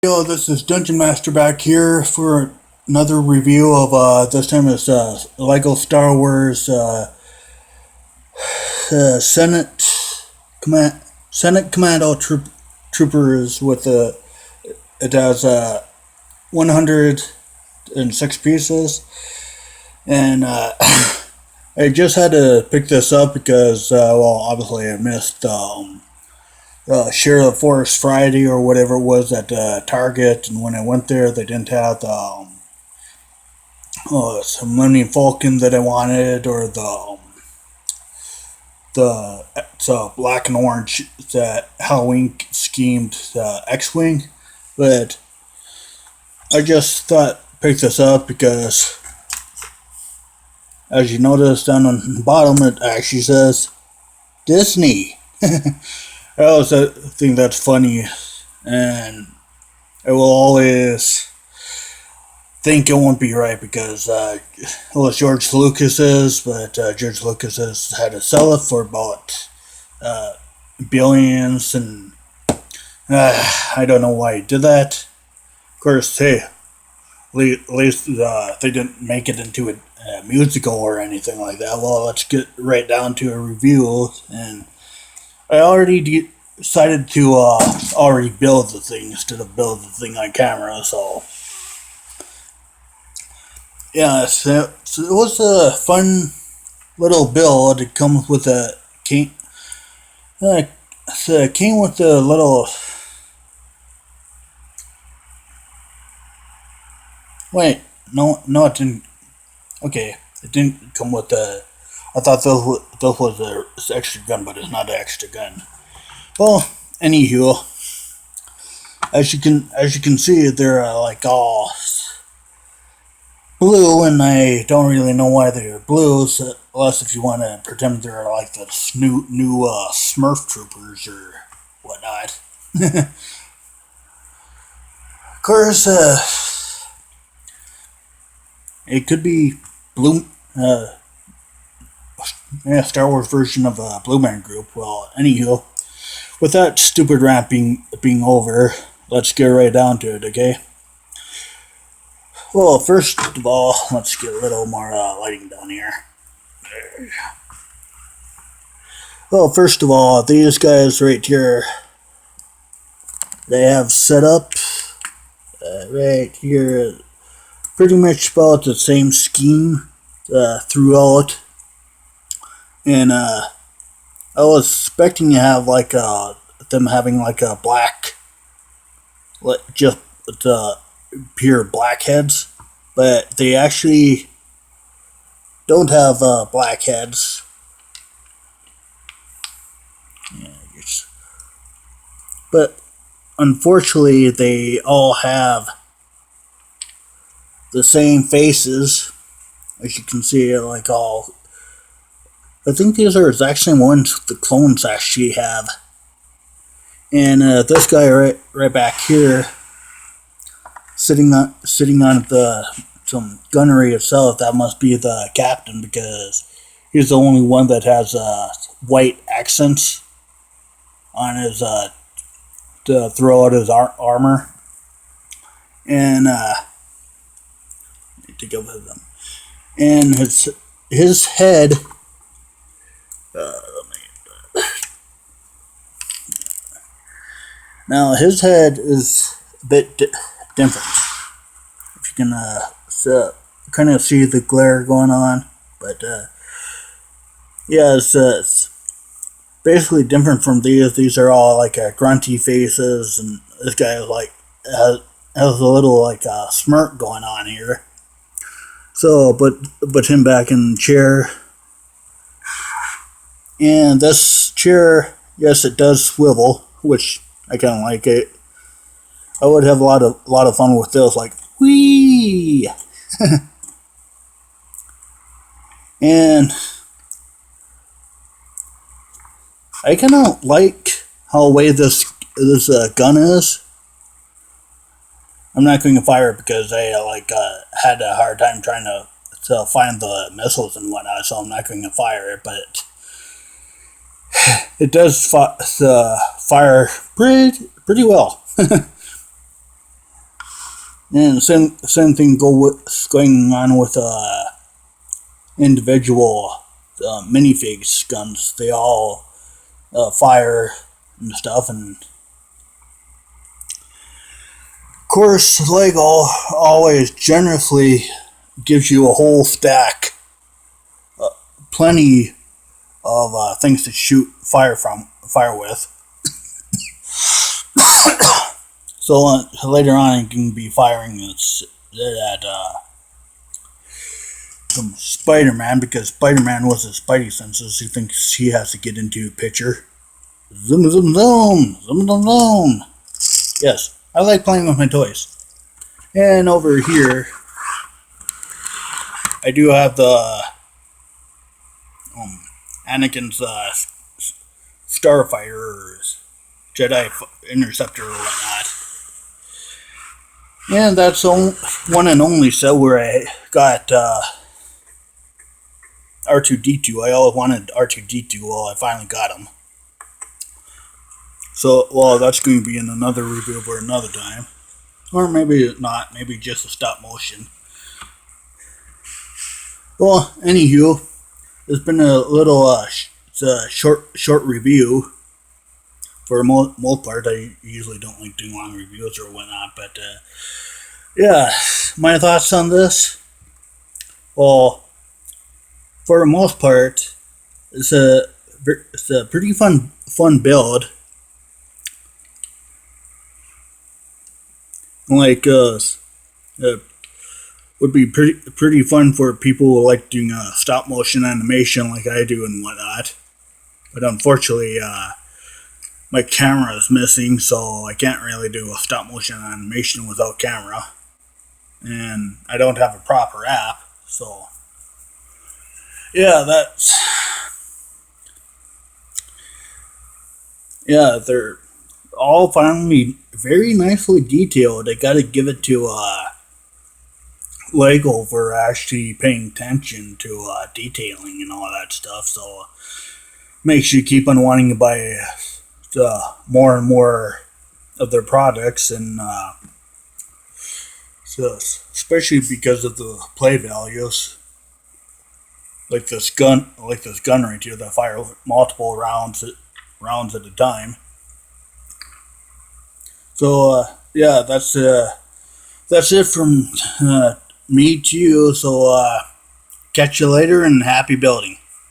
Yo, this is Dungeon Master back here for another review of this time it's Lego Star Wars Senate Command Senate Commando Troopers with it has 106 pieces, and I just had to pick this up because obviously I missed Share the Forest Friday or whatever it was at Target, and when I went there, they didn't have some Millennium Falcon that I wanted, or the black and orange that Halloween schemed X-wing, but I just thought pick this up because, as you notice down on the bottom, it actually says Disney. I always think that's funny, and I will always think it won't be right because it was George Lucas's, but George Lucas has had to sell it for about billions, and I don't know why he did that. Of course, hey, at least they didn't make it into a musical or anything like that. Well, let's get right down to a review, and I already decided to already build the thing instead of build the thing on camera. So yeah, so it was a fun little build. It comes with a it came with a little. Wait, no, it didn't. Okay, it didn't come with a. I thought this was an extra gun, but it's not an extra gun. Well, anywho, as you can see, they're like all blue, and I don't really know why they're blue, so, unless if you want to pretend they're like the new Smurf troopers or whatnot. Of course, it could be blue. Star Wars version of a Blue Man Group. Well, anywho, with that stupid rant being over, let's get right down to it, okay? Well, first of all, let's get a little more lighting down here. Well, first of all, these guys right here, they have set up right here pretty much about the same scheme throughout. And I was expecting to have like them having like a black, just pure black heads, but they actually don't have black heads. Yeah, but unfortunately, they all have the same faces, as you can see, like all. I think these are the exact same ones the clones actually have. And this guy right back here, sitting on some gunnery itself, that must be the captain because he's the only one that has white accents on his to throw out his armor. And to go with them, and his head. Now his head is a bit different. If you can kind of see the glare going on, but yeah, it's basically different from these. These are all like grunty faces, and this guy is like has a little like smirk going on here. So, but him back in the chair. And this chair, yes, it does swivel, which I kind of like it. I would have a lot of fun with this, like whee. And I kind of like how away this gun is. I'm not going to fire it because I had a hard time trying to find the missiles and whatnot, so I'm not going to fire it, but it does fire pretty well. And same thing going on with individual minifigs guns. They all fire and stuff, and of course Lego always generously gives you a whole stack, plenty of things to shoot fire with. So later on, you can be firing at some Spider-Man, because Spider-Man was his Spidey senses. He thinks he has to get into a picture. Zoom, zoom, zoom, zoom, zoom, zoom. Yes, I like playing with my toys. And over here, I do have the Anakin's Starfighter, Jedi Interceptor, or whatnot. And that's one and only set where I got R2-D2. I always wanted R2-D2. Well, I finally got him. So, well, that's going to be in another review for another time. Or maybe not. Maybe just a stop motion. Well, anywho, it's been a little short review. For the most part, I usually don't like doing long reviews or whatnot, but yeah, my thoughts on this. Well, for the most part, it's a pretty fun build. Like would be pretty fun for people who like doing stop motion animation like I do and whatnot. But unfortunately, my camera is missing, so I can't really do a stop motion animation without camera. And I don't have a proper app, so yeah, they're all finally very nicely detailed. I gotta give it to Lego for actually paying attention to detailing and all that stuff, so makes you keep on wanting to buy more and more of their products, and so especially because of the play values, like this gun right here that fire multiple rounds at a time. So yeah, that's it from me to you. So catch you later, and happy building.